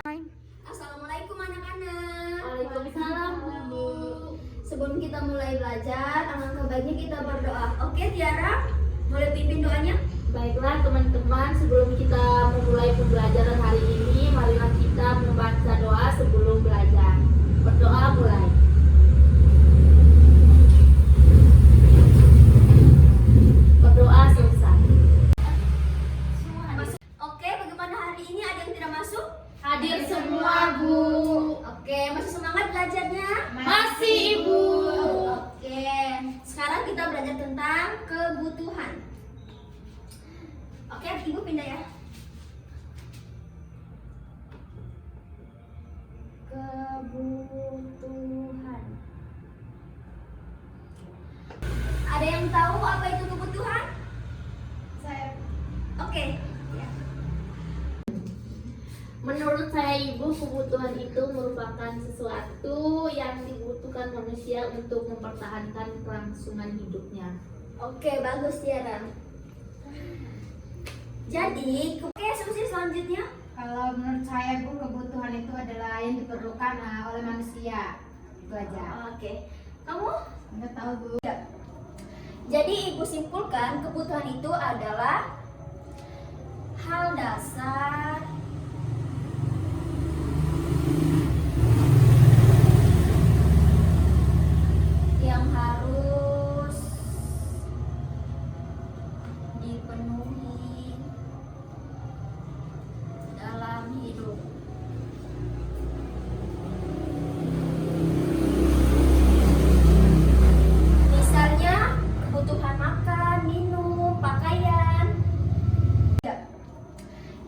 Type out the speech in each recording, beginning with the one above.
Assalamualaikum anak-anak. Waalaikumsalam, Bu. Sebelum kita mulai belajar, alangkah baiknya kita berdoa. Oke, Tiara, boleh pimpin doanya? Baiklah teman-teman, sebelum kita memulai pembelajaran hari ini, marilah kita membaca doa sebelum belajar. Berdoa mulai. Berdoa selesai. Oke, bagaimana hari ini? Ada yang tidak masuk? Hadir semua, Bu. Oke, masih semangat belajarnya? Masih, Ibu. Oke, sekarang kita belajar tentang kebutuhan. Oke, Ibu pindah ya. Kebutuhan. Ada yang tahu apa itu kebutuhan? Saya Oke. Ya. Menurut saya, Ibu, kebutuhan itu merupakan sesuatu yang dibutuhkan manusia untuk mempertahankan kelangsungan hidupnya. Oke, bagus Tiara. Jadi, oke, solusi selanjutnya. Kalau menurut saya, Bu, kebutuhan itu adalah yang diperlukan oleh manusia. Itu aja. Oke. Kamu? Nggak tahu, Bu. Jadi Ibu simpulkan kebutuhan itu adalah hal dasar yang harus dipenuhi dalam hidup. Misalnya kebutuhan makan, minum, pakaian.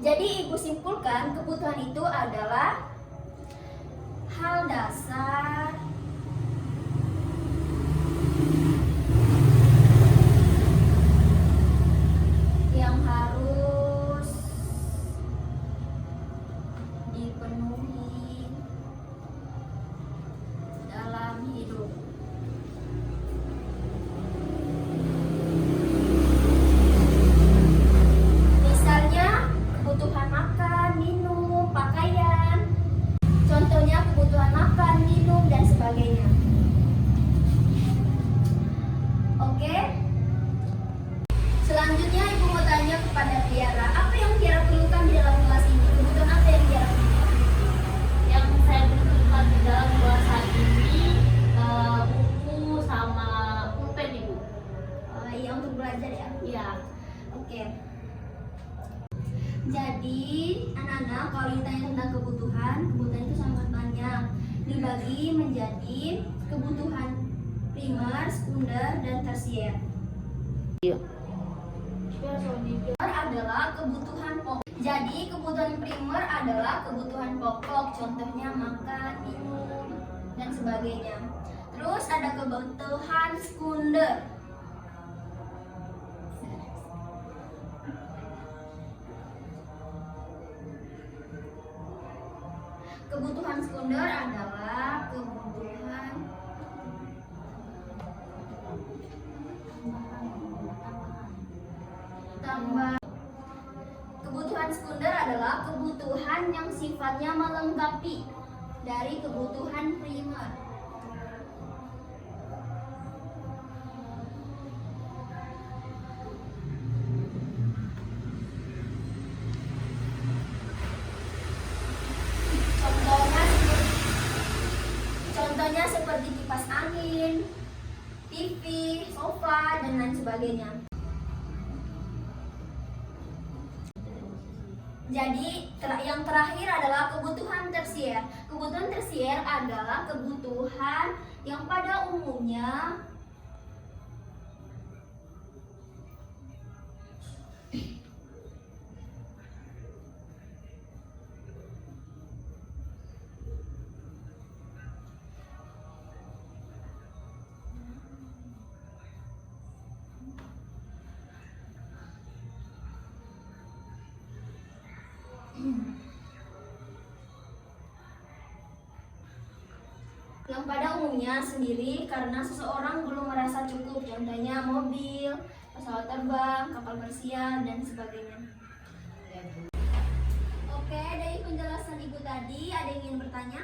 Jadi Ibu simpulkan kebutuhan itu adalah hal dasar yang harus dipenuhi dalam hidup. Misalnya kebutuhan makan, minum, pakaian. Contohnya kebutuhan makan, minum, dan sebagainya. Oke. Selanjutnya Ibu mau tanya kepada Tiara, apa yang Tiara perlukan di dalam kelas ini? Kebutuhan apa yang Tiara perlukan? Yang saya butuhkan di dalam kelas hari ini buku sama pulpen, Ibu. Iya, untuk belajar ya. Iya. Oke. Jadi anak-anak, kalau ditanya tentang kebutuhan itu sangat banyak. Dibagi menjadi kebutuhan primer, sekunder, dan tersier. Primer adalah kebutuhan pokok. Jadi kebutuhan primer adalah kebutuhan pokok, contohnya makan, minum, dan sebagainya. Terus ada kebutuhan sekunder. Kebutuhan sekunder adalah kebutuhan tambah. Kebutuhan sekunder adalah kebutuhan yang sifatnya melengkapi dari kebutuhan primer. Contohnya seperti kipas angin, TV, sofa, dan lain sebagainya. Jadi yang terakhir adalah kebutuhan tersier. Kebutuhan tersier adalah kebutuhan yang pada umumnya sendiri karena seseorang belum merasa cukup, contohnya mobil, pesawat terbang, kapal persian, dan sebagainya. Oke, dari penjelasan Ibu tadi, ada yang ingin bertanya?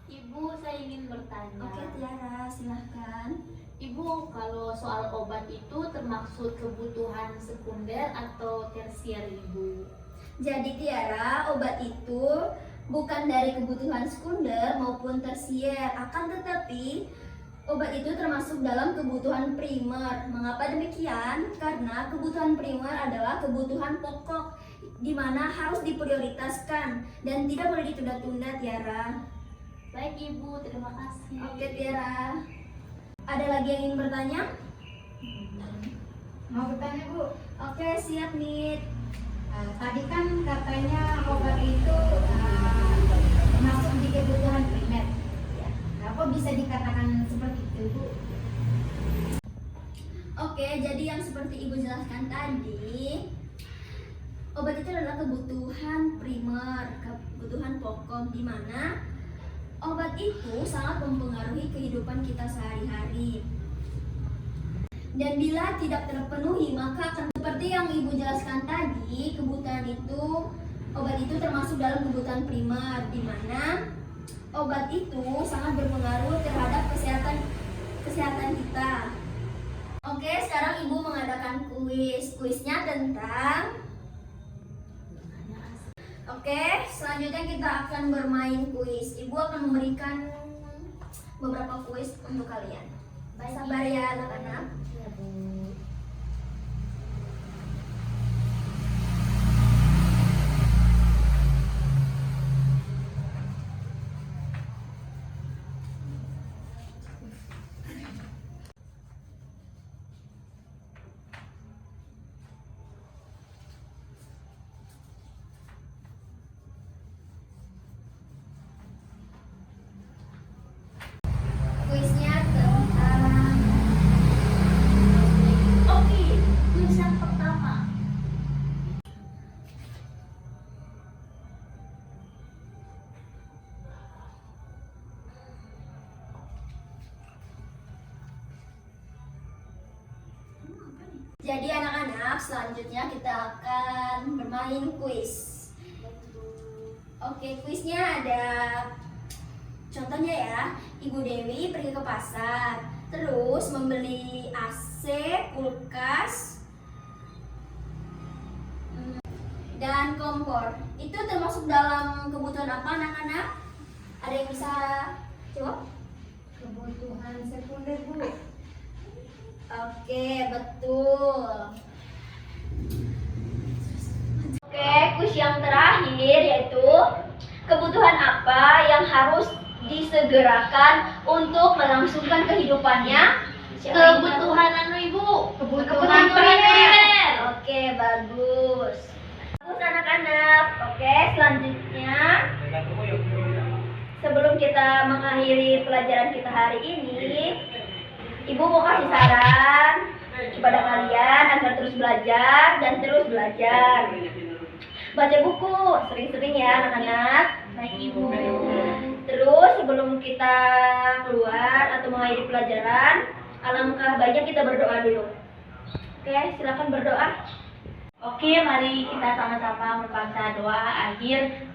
Ibu, saya ingin bertanya. Oke, Tiara, silahkan. Ibu, kalau soal obat itu termaksud kebutuhan sekunder atau tersier, Ibu? Jadi Tiara, obat itu bukan dari kebutuhan sekunder maupun tersier, akan tetapi obat itu termasuk dalam kebutuhan primer. Mengapa demikian? Karena kebutuhan primer adalah kebutuhan pokok di mana harus diprioritaskan dan tidak boleh ditunda-tunda, Tiara. Baik, Ibu, terima kasih. Oke, Tiara. Ada lagi yang ingin bertanya? Mau bertanya Bu? Oke, siap, Nit. Tadi kan katanya obat itu masuk di kebutuhan primer. Ya. Nah, kok bisa dikatakan seperti itu Bu? Oke, jadi yang seperti Ibu jelaskan tadi, obat itu adalah kebutuhan primer, kebutuhan pokok, di mana obat itu sangat mempengaruhi kehidupan kita sehari-hari. Dan bila tidak terpenuhi, maka akan seperti yang Ibu jelaskan tadi, kebutuhan itu, obat itu termasuk dalam kebutuhan primer, di mana obat itu sangat berpengaruh terhadap kesehatan kita. Oke, sekarang Ibu mengadakan kuis. Kuisnya tentang Oke, selanjutnya kita akan bermain kuis. Ibu akan memberikan beberapa kuis untuk kalian. Sabar ya anak-anak. Ya, Bu. Kuisnya tentang Oke, kuis yang pertama. Jadi anak-anak, selanjutnya kita akan bermain kuis. Oke, kuisnya ada contohnya ya. Ibu Dewi pergi ke pasar, terus membeli AC, kulkas, dan kompor. Itu termasuk dalam kebutuhan apa anak-anak? Ada yang bisa jawab? Kebutuhan sekunder Bu. Oke, betul. Oke, kuis yang terakhir yaitu kebutuhan apa yang harus disegerakan untuk melangsungkan kehidupannya? Kebutuhan Ibu. Kebutuhan primer. Oke, bagus. Bagus anak-anak. Oke, selanjutnya sebelum kita mengakhiri pelajaran kita hari ini, Ibu mau kasih saran kepada kalian agar terus belajar dan terus belajar. Baca buku sering-sering ya anak-anak. Baik, Ibu. Terus sebelum kita keluar atau mengakhiri pelajaran, alangkah baiknya kita berdoa dulu. Oke, silakan berdoa. Oke, mari kita sama-sama membaca doa akhir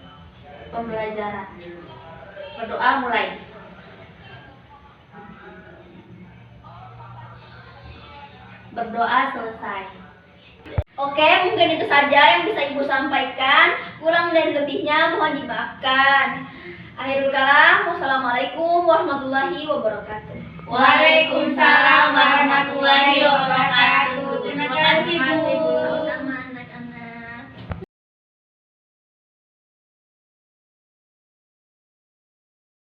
pembelajaran. Berdoa mulai. Berdoa selesai. Oke, mungkin itu saja yang bisa Ibu sampaikan. Kurang dan lebihnya mohon dimaafkan. Akhirul kalam, wassalamualaikum warahmatullahi wabarakatuh. Waalaikumsalam warahmatullahi wabarakatuh. Terima kasih, Bu.